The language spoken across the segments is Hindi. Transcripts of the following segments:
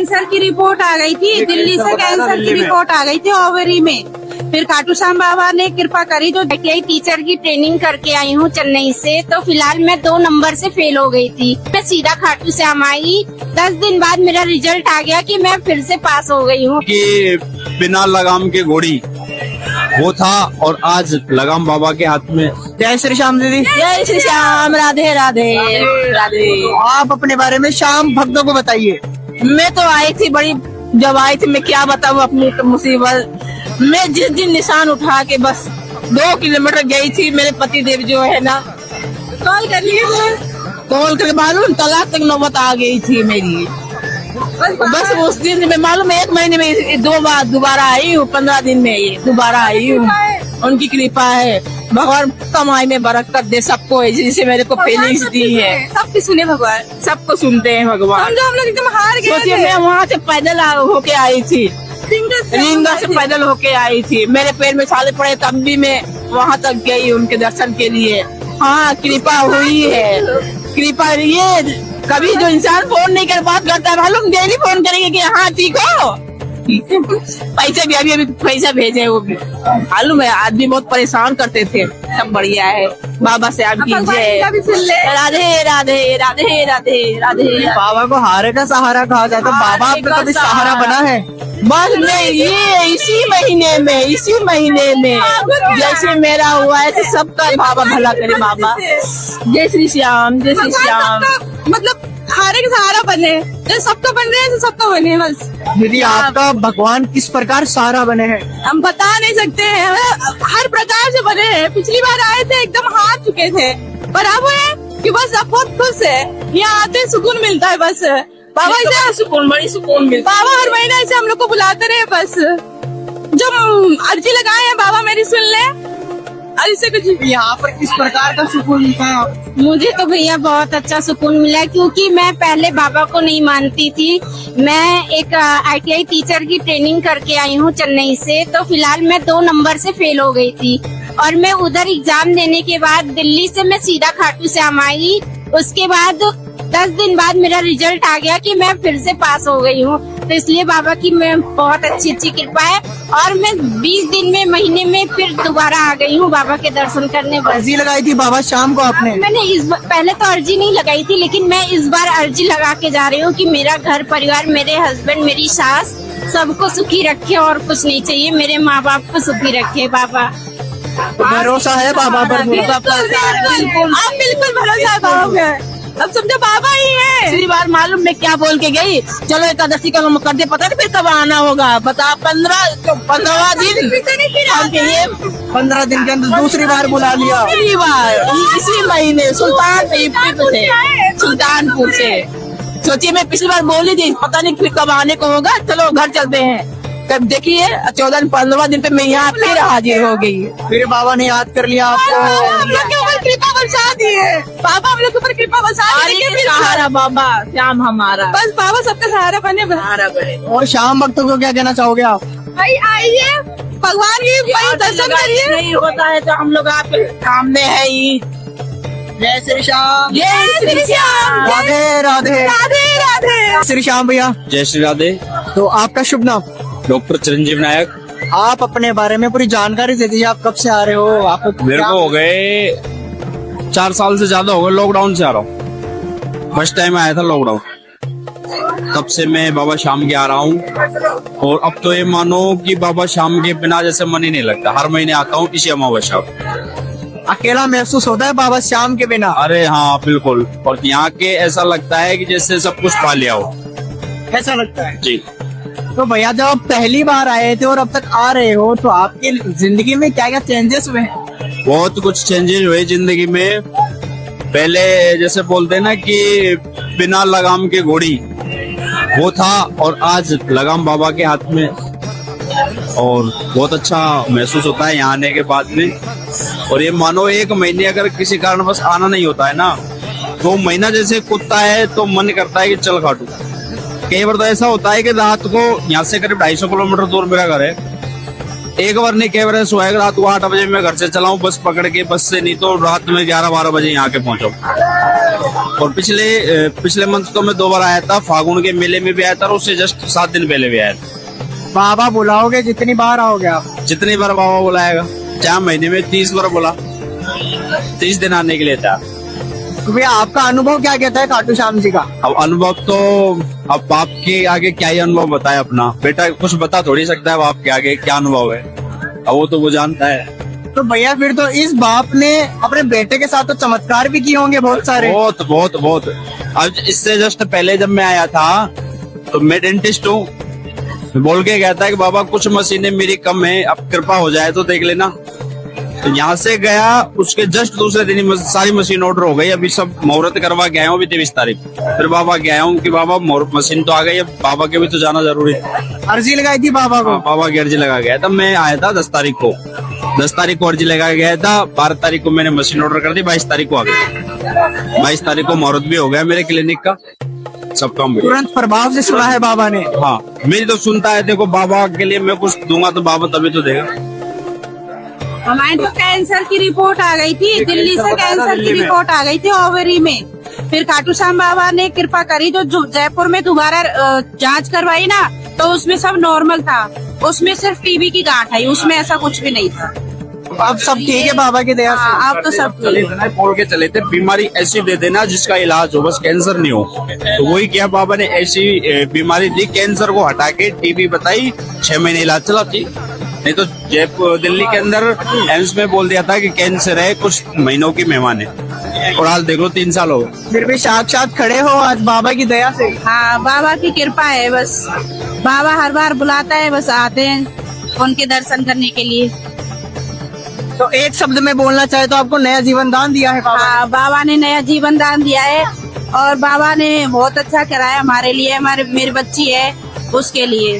कैंसर की रिपोर्ट आ गई थी, दिल्ली से कैंसर की रिपोर्ट आ गई थी ओवरी में। फिर खाटू श्याम बाबा ने कृपा करी तो ITI टीचर की ट्रेनिंग करके आई हूँ चेन्नई से। तो फिलहाल मैं 2 नंबर से फेल हो गई थी। मैं सीधा खाटू श्याम आई, 10 दिन बाद मेरा रिजल्ट आ गया कि मैं फिर से पास हो गई हूँ। कि बिना लगाम के घोड़ी वो था और आज लगाम बाबा के हाथ में। जय श्री श्याम दीदी। जय श्री श्याम, राधे राधे राधे। आप अपने बारे में श्याम भक्तों को बताइए। मैं तो आई थी जब आई थी मैं क्या बताऊँ अपनी मुसीबत। मैं जिस दिन निशान उठा के बस 2 किलोमीटर गई थी, मेरे पति देव जो है ना कॉल कर लिए, कॉल करके मालूम तलाक तक नौबत आ गई थी मेरी। बस उस दिन में मालूम 1 महीने में 2 बार दोबारा आई हूँ, 15 दिन में ये दोबारा आई हूँ। उनकी कृपा है, भगवान कमाई में बरकत दे सबको, जिसे मेरे को फीलिंग्स दी है। सबकी सुने भगवान, सबको सुनते हैं भगवान। हम लोग एकदम हार गए। मैं वहाँ से पैदल होके आई थी, रिंगा से पैदल होके आई थी। मेरे पैर में छाले पड़े तब भी मैं वहाँ तक गई उनके दर्शन के लिए। हाँ, कृपा हुई है, कृपा। ये कभी जो इंसान फोन नहीं कर बात करता है, मालूम डेली फोन करेंगे कि हाँ ठीक हो, पैसे भी अभी पैसा भेजे वो भी मालूम है। आदमी बहुत परेशान करते थे, सब बढ़िया है। बाबा से आप कीजिए। राधे राधे राधे राधे राधे। बाबा को हारे का सहारा कहा जाता है, बाबा आपका कभी सहारा बना है? बस नहीं, ये इसी महीने में जैसे मेरा हुआ है सबका बाबा भला करे बाबा। जय श्री श्याम, जय श्री श्याम। मतलब हारे का सहारा बने, जैसे सबका बन रहे हैं तो सबका बने बस। दीदी आपका भगवान किस प्रकार सहारा बने हैं? हम बता नहीं सकते हैं, हर प्रकार से बने हैं। पिछली बार आए थे एकदम हार चुके थे, पर अब है कि बस अब बहुत खुश है। यहाँ आते सुकून मिलता है बस। बाबा ऐसे सुकून, बड़ी सुकून मिलता है। बाबा हर महीने ऐसे हम लोग को बुलाते रहे बस। जब अर्जी लगाए हैं बाबा मेरी सुन ले, और इससे कुछ यहाँ पर किस प्रकार का सुकून मिलता है? मुझे तो भैया बहुत अच्छा सुकून मिला, क्योंकि मैं पहले बाबा को नहीं मानती थी। मैं एक ITI टीचर की ट्रेनिंग करके आई हूँ चेन्नई से। तो फिलहाल मैं 2 नंबर से फेल हो गई थी, और मैं उधर एग्जाम देने के बाद दिल्ली से मैं सीधा खाटू श्याम आई। उसके बाद 10 दिन बाद मेरा रिजल्ट आ गया कि मैं फिर से पास हो गई हूँ। तो इसलिए बाबा की मैं बहुत अच्छी कृपा है, और मैं 20 दिन में महीने में फिर दोबारा आ गई हूँ बाबा के दर्शन करने। अर्जी लगाई थी बाबा श्याम को आपने? मैंने पहले तो अर्जी नहीं लगाई थी, लेकिन मैं इस बार अर्जी लगा के जा रही हूँ कि मेरा घर परिवार, मेरे हस्बैंड, मेरी सास, सबको सुखी रखे और कुछ नहीं चाहिए। मेरे माँ बाप को सुखी रखे बाबा। भरोसा है बाबा पर? बिल्कुल भरोसा है बाबा पे। अब समझो बाबा ही है। पिछली बार मालूम मैं क्या बोल के गई, चलो एकादशी का कर दे, पता नहीं फिर कब आना होगा। बता 15 दिन, 15 दिन के अंदर दूसरी बार बुला लिया। पहली बार इसी महीने सुल्तानपुर से। सोचिए, मैं पिछली बार बोली थी पता नहीं फिर कब आने को होगा, चलो घर चलते हैं। तब देखिए 14-15 दिन पे मैं यहाँ फिर हाजिर हो गई। फिर बाबा ने याद कर लिया आपको। हम लोग के ऊपर कृपा बरसा दी है बाबा, हम लोग के ऊपर कृपा बरसा दी। सहारा बाबा श्याम हमारा, बस बाबा सबका सहारा बने, सहारा बने। और श्याम भक्तों को क्या कहना चाहोगे आप? भाई आइए, भगवान की दर्शन करिए। नहीं होता है तो हम लोग आपके सामने है ही। जय श्री श्याम, जय श्री श्याम, राधे राधे राधे राधे। श्री श्याम भैया। जय श्री राधे। तो आपका शुभ नाम? डॉक्टर चिरंजीव नायक। आप अपने बारे में पूरी जानकारी दे दीजिए। आप कब से आ रहे हो? आपको मेरे को हो गए 4 साल से ज्यादा हो गए, लॉकडाउन से आ रहा हूँ। फर्स्ट टाइम आया था लॉकडाउन, तब से मैं बाबा श्याम के आ रहा हूँ। और अब तो ये मानो कि बाबा श्याम के बिना जैसे मन ही नहीं लगता। हर महीने आता हूँ इसी अमावस्या। अकेला महसूस होता है बाबा श्याम के बिना? अरे हाँ बिल्कुल। और यहाँ के ऐसा लगता है कि जैसे सब कुछ पा लिया हो, ऐसा लगता है जी। तो भैया जब आप पहली बार आए थे और अब तक आ रहे हो, तो आपकी जिंदगी में क्या क्या चेंजेस हुए? बहुत कुछ चेंजेस हुए जिंदगी में। पहले जैसे बोलते हैं ना कि बिना लगाम के घोड़ी वो था, और आज लगाम बाबा के हाथ में। और बहुत अच्छा महसूस होता है यहाँ आने के बाद में। और ये मानो 1 महीने अगर किसी कारण बस आना नहीं होता है ना, तो महीना जैसे कुत्ता है तो मन करता है कि चल खाटू। कई बार तो ऐसा होता है कि रात को यहाँ से करीब 250 किलोमीटर दूर मेरा घर है, एक बार नहीं कैमरे सोएगा, रात को 8 बजे मैं घर से चलाऊं बस पकड़ के, बस से नहीं तो रात में 11-12 बजे यहाँ के पहुंचाऊं। और पिछले मंथ तो मैं 2 बार आया था, फागुन के मेले में भी आया था और उससे जस्ट 7 दिन पहले भी आया था। बाबा बुलाओगे जितनी बार आओगे आप? जितनी बार बाबा बुलाएगा, 4 महीने में 30 बार बोला, 30 दिन आने के लिए था। तो भैया आपका अनुभव क्या कहता है खाटू श्याम जी का? अब अनुभव तो अब बाप के आगे क्या ही अनुभव बताए अपना, बेटा कुछ बता थोड़ी सकता है बाप के आगे क्या अनुभव है, अब वो तो वो जानता है। तो भैया फिर तो इस बाप ने अपने बेटे के साथ तो चमत्कार भी किए होंगे बहुत सारे। बहुत बहुत बहुत। अब इससे जस्ट पहले जब मैं आया था तो मैं डेंटिस्ट हूँ, बोल के गया था कि बाबा कुछ मशीनें मेरी कम है, अब कृपा हो जाए तो देख लेना। तो यहाँ से गया, उसके जस्ट दूसरे दिन ही सारी मशीन ऑर्डर हो गई। अभी सब मुहूर्त करवा के आया हूँ, अभी 23 तारीख। फिर बाबा गया हूँ कि बाबा मशीन तो आ गई, अब बाबा के भी तो जाना जरूरी है। अर्जी लगाई थी बाबा को? बाबा की अर्जी लगा गया था। मैं आया था 10 तारीख को, 10 तारीख को अर्जी लगा गया था। 12 तारीख को मैंने मशीन ऑर्डर कर दी, 22 तारीख को आ गई। 22 तारीख को मुहूर्त भी हो गया मेरे क्लिनिक का, सब काम भी तुरंत प्रभाव से सुना है बाबा ने। हाँ, मेरी तो सुनता है। देखो बाबा के लिए मैं कुछ दूंगा तो बाबा तभी तो देगा। हमारे तो कैंसर की रिपोर्ट आ गई थी, दिल्ली से कैंसर की रिपोर्ट आ गई थी ओवरी में। फिर खाटू श्याम बाबा ने कृपा करी, जो जयपुर में दोबारा जांच करवाई ना, तो उसमें सब नॉर्मल था, उसमें सिर्फ टीबी की गांठ आई, उसमें ऐसा कुछ भी नहीं था। अब सब ठीक है बाबा की दया से? हाँ, अब तो सब ठीक है। बोल के चले थे बीमारी ऐसी दे देना जिसका इलाज हो, बस कैंसर नहीं हो। तो वही किया बाबा ने, ऐसी बीमारी दी, कैंसर को हटा के टीबी बताई, 6 महीने इलाज चला थी। नहीं तो जयपुर दिल्ली के अंदर एम्स में बोल दिया था कि कैंसर है, कुछ महीनों की मेहमान है, और आज देख लो 3 साल हो गए। फिर भी साक्षात खड़े हो आज बाबा की दया से। हाँ, बाबा की कृपा है बस। बाबा हर बार बुलाता है, बस आते हैं उनके दर्शन करने के लिए। तो एक शब्द में बोलना चाहे तो आपको नया जीवन दान दिया है बाबा? हाँ, बाबा ने नया जीवन दान दिया है, और बाबा ने बहुत अच्छा कराया हमारे लिए। मेरी बच्ची है उसके लिए,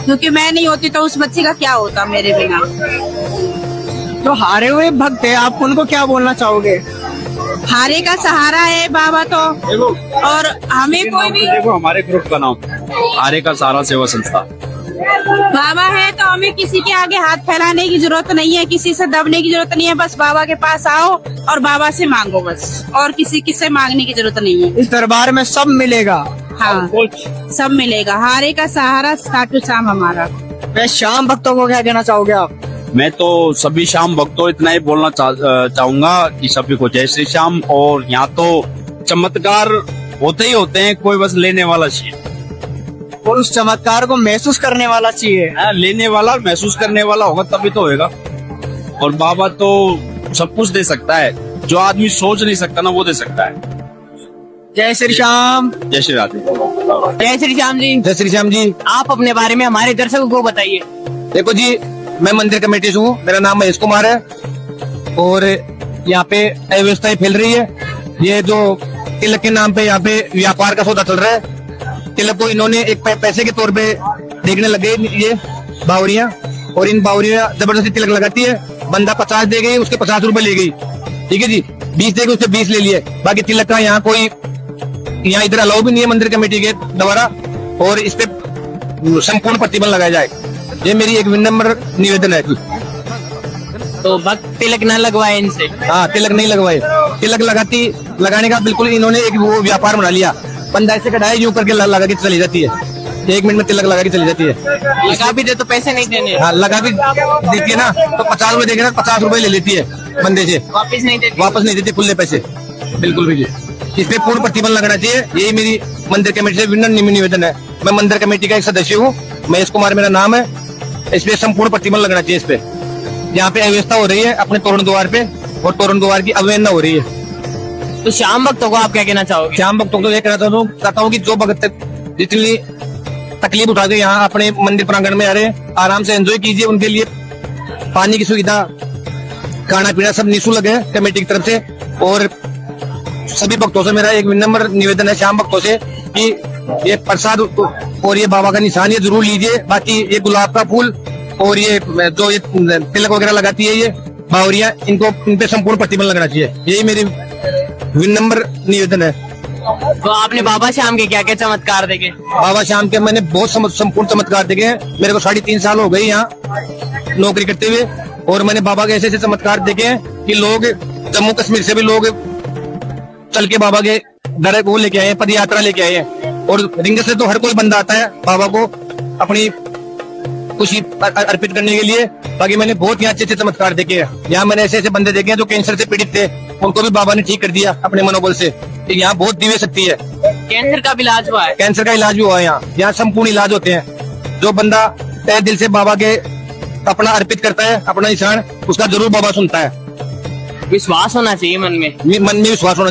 क्योंकि मैं नहीं होती तो उस बच्ची का क्या होता मेरे बिना। तो हारे हुए भक्त है, आप उनको क्या बोलना चाहोगे? हारे का सहारा है बाबा तो, और हमें कोई भी देखो हमारे ग्रुप का नाम हारे का सहारा सेवा संस्था। बाबा है तो हमें किसी के आगे हाथ फैलाने की जरूरत नहीं है, किसी से दबने की जरूरत नहीं है। बस बाबा के पास आओ और बाबा से मांगो बस, और किसी से मांगने की जरूरत नहीं है। इस दरबार में सब मिलेगा। हाँ, सब मिलेगा। हारे का सहारा खाटू श्याम हमारा। मैं श्याम भक्तों को क्या कहना चाहोगे आप? मैं तो सभी श्याम भक्तों इतना ही बोलना चाहूंगा कि सभी को जय श्री श्याम। और यहाँ तो चमत्कार होते ही होते हैं, कोई बस लेने वाला चाहिए, और उस चमत्कार को महसूस करने वाला चाहिए। लेने वाला महसूस करने वाला होगा तभी तो होएगा। और बाबा तो सब कुछ दे सकता है, जो आदमी सोच नहीं सकता ना वो दे सकता है। जय श्री श्याम। जय श्री राधे। जय श्री श्याम जी। जय श्री श्याम जी। आप अपने बारे में हमारे दर्शकों को बताइए। देखो जी, मैं मंदिर कमेटी से हूँ, मेरा नाम महेश कुमार है, और यहाँ पे अव्यवस्थाएं फैल रही है। ये जो तिलक के नाम पे यहाँ पे व्यापार का सौदा चल रहा है, तिलक को इन्होंने एक पैसे के तौर पे देखने लगे ये बावरियां, और इन बावरियां जबरदस्ती तिलक लगाती है। बंदा 50 दे गई, उसके 50 रुपए ले गई, ठीक है जी। 20 दे गई, उससे 20 ले लिए। बाकी तिलक का यहाँ कोई यहाँ इधर अलाउ भी नहीं है मंदिर कमेटी के द्वारा, और इस पे संपूर्ण प्रतिबंध लगाया जाए, ये मेरी एक विनम्र निवेदन है। तो भक्त तिलक न लगवाए इनसे? हाँ, तिलक नहीं लगवाए। तिलक लगाने का बिल्कुल इन्होंने एक वो व्यापार बना लिया। बंदा ऐसे कटाया, यूं करके लगा के चली जाती है, 1 मिनट में तिलक लगा के चली जाती है। लगा भी दे तो पैसे नहीं देने? हाँ, लगा भी देती है ना, तो 50 रुपए देगी ना, 50 रुपए ले लेती है बंदे से, वापस नहीं देती? वापस नहीं देती खुले पैसे, बिल्कुल भी। इस पे पूर्ण प्रतिबंध लगना चाहिए, यही मेरी मंदिर कमेटी से विनम्र निवेदन है। मैं मंदिर कमेटी का एक सदस्य हूँ, महेश कुमार मेरा नाम है। इस पे संपूर्ण प्रतिबंध लगना चाहिए। इस पे यहाँ पे अव्यवस्था हो रही है अपने तोरण द्वार पे, और तोरण द्वार की अवहेलना हो रही है। तो श्याम भक्तों को आप क्या कहना चाहोगे? श्याम भक्तों को ये कहना चाहता हूँ कि जो भक्त जितनी तकलीफ उठा के यहाँ अपने मंदिर प्रांगण में आ रहे हैं, आराम से एंजॉय कीजिए। उनके लिए पानी की सुविधा, खाना पीना सब निःशुल्क है कमेटी की तरफ से। और सभी भक्तों से मेरा एक विनम्र निवेदन है, श्याम भक्तों से, कि ये प्रसाद और ये बाबा का निशान ये जरूर लीजिए। बाकी ये गुलाब का फूल और ये जो ये तिलक वगैरह लगाती है ये बावरियां, इन पे संपूर्ण प्रतिबंध लगना चाहिए, यही मेरी विनम्र निवेदन है। तो आपने बाबा श्याम के क्या क्या चमत्कार देखे? बाबा श्याम के मैंने बहुत संपूर्ण चमत्कार देखे हैं। मेरे को 3.5 साल हो गए यहाँ नौकरी करते हुए, और मैंने बाबा के ऐसे ऐसे चमत्कार देखे हैं कि लोग जम्मू कश्मीर से भी लोग चल के बाबा के दर वो लेके आए हैं, पद यात्रा लेके आए हैं। और रिंग से तो हर कोई बंदा आता है बाबा को अपनी खुशी अर्पित करने के लिए। बाकी मैंने बहुत ही अच्छे अच्छे चमत्कार देखे हैं। यहाँ मैंने ऐसे ऐसे बंदे देखे हैं जो कैंसर से पीड़ित थे, उनको भी बाबा ने ठीक कर दिया अपने मनोबल से। यहाँ बहुत दिव्य शक्ति है। कैंसर का भी इलाज हुआ है? कैंसर का इलाज भी हुआ है यहाँ संपूर्ण इलाज होते हैं। जो बंदा तहे दिल से बाबा के अपना अर्पित करता है, अपना निशान, उसका जरूर बाबा सुनता है। विश्वास होना चाहिए मन में। मन में विश्वास होना